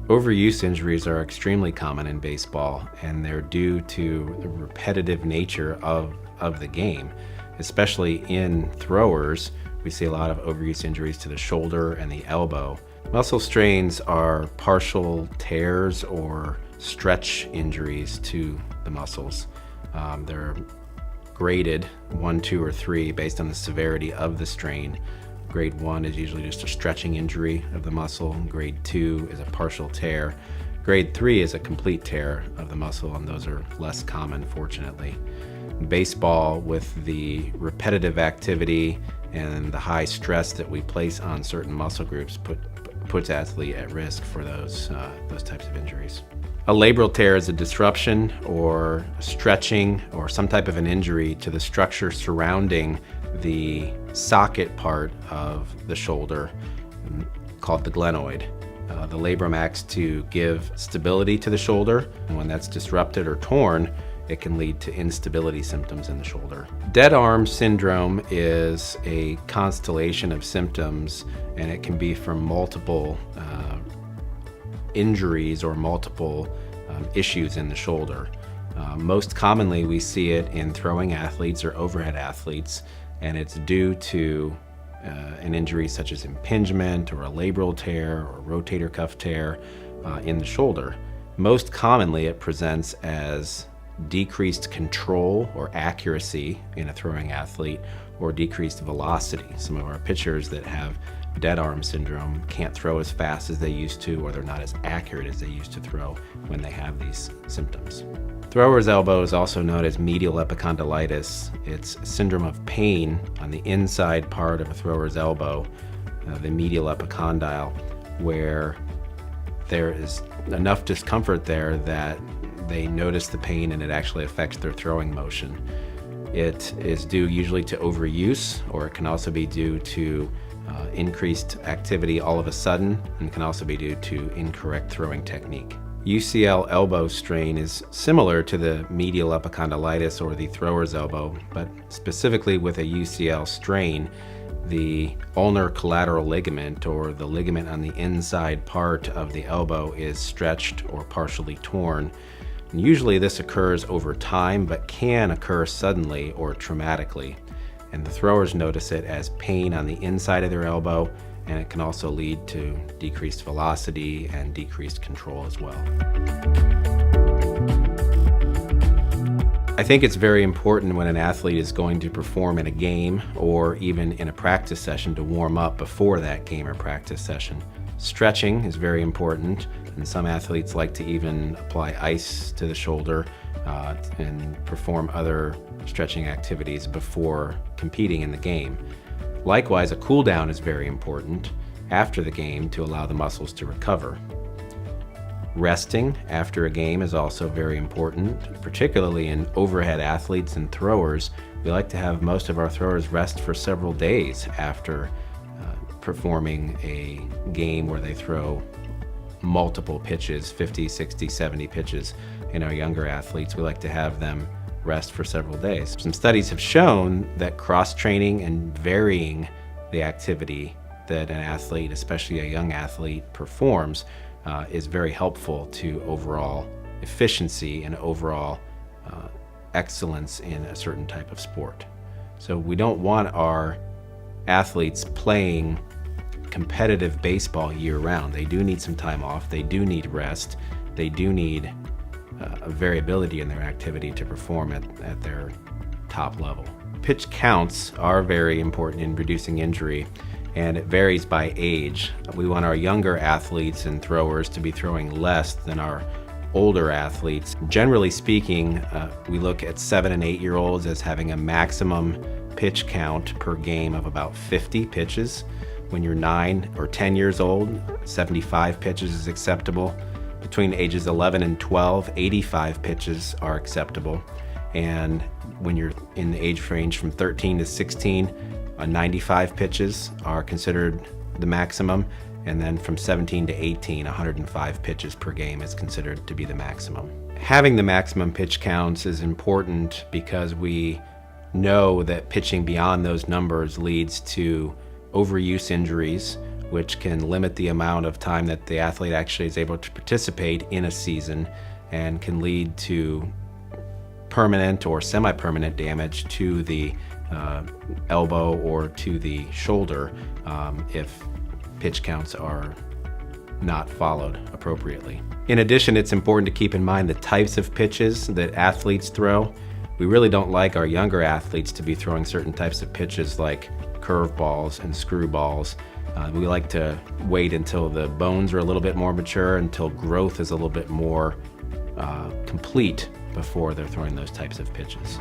Overuse injuries are extremely common in baseball, and they're due to the repetitive nature of the game. Especially in throwers, we see a lot of overuse injuries to the shoulder and the elbow. Muscle strains are partial tears or stretch injuries to the muscles. They're graded 1, 2, or 3 based on the severity of the strain. Grade 1 is usually just a stretching injury of the muscle. Grade 2 is a partial tear. Grade 3 is a complete tear of the muscle, and those are less common, fortunately. Baseball, with the repetitive activity and the high stress that we place on certain muscle groups, puts athlete at risk for those types of injuries. A labral tear is a disruption or a stretching or some type of an injury to the structure surrounding the socket part of the shoulder, called the glenoid. The labrum acts to give stability to the shoulder, and when that's disrupted or torn, it can lead to instability symptoms in the shoulder. Dead arm syndrome is a constellation of symptoms, and it can be from multiple injuries or multiple issues in the shoulder. Most commonly, we see it in throwing athletes or overhead athletes, and it's due to an injury such as impingement or a labral tear or rotator cuff tear in the shoulder. Most commonly, it presents as decreased control or accuracy in a throwing athlete or decreased velocity. Some of our pitchers that have dead arm syndrome can't throw as fast as they used to, or they're not as accurate as they used to throw when they have these symptoms. Thrower's elbow is also known as medial epicondylitis. It's a syndrome of pain on the inside part of a thrower's elbow, the medial epicondyle, where there is enough discomfort there that they notice the pain and it actually affects their throwing motion. It is due usually to overuse, or it can also be due to increased activity all of a sudden, and can also be due to incorrect throwing technique. UCL elbow strain is similar to the medial epicondylitis or the thrower's elbow, but specifically with a UCL strain, the ulnar collateral ligament, or the ligament on the inside part of the elbow, is stretched or partially torn. And usually this occurs over time, but can occur suddenly or traumatically. And the throwers notice it as pain on the inside of their elbow, and it can also lead to decreased velocity and decreased control as well. I think it's very important when an athlete is going to perform in a game or even in a practice session to warm up before that game or practice session. Stretching is very important, and some athletes like to even apply ice to the shoulder and perform other stretching activities before competing in the game. Likewise, a cool down is very important after the game to allow the muscles to recover. Resting after a game is also very important, particularly in overhead athletes and throwers. We like to have most of our throwers rest for several days after performing a game where they throw multiple pitches, 50, 60, 70 pitches. In our younger athletes, we like to have them rest for several days. Some studies have shown that cross-training and varying the activity that an athlete, especially a young athlete, performs is very helpful to overall efficiency and overall excellence in a certain type of sport. So we don't want our athletes playing competitive baseball year-round. They do need some time off, they do need rest, they do need a variability in their activity to perform at their top level. Pitch counts are very important in reducing injury, and it varies by age. We want our younger athletes and throwers to be throwing less than our older athletes. Generally speaking, we look at 7 and 8-year-olds as having a maximum pitch count per game of about 50 pitches. When you're 9 or 10 years old, 75 pitches is acceptable. Between ages 11 and 12, 85 pitches are acceptable. And when you're in the age range from 13 to 16, 95 pitches are considered the maximum. And then from 17 to 18, 105 pitches per game is considered to be the maximum. Having the maximum pitch counts is important because we know that pitching beyond those numbers leads to overuse injuries which can limit the amount of time that the athlete actually is able to participate in a season and can lead to permanent or semi-permanent damage to the elbow or to the shoulder if pitch counts are not followed appropriately. In addition, it's important to keep in mind the types of pitches that athletes throw. We really don't like our younger athletes to be throwing certain types of pitches like curveballs and screwballs. We like to wait until the bones are a little bit more mature, until growth is a little bit more complete before they're throwing those types of pitches.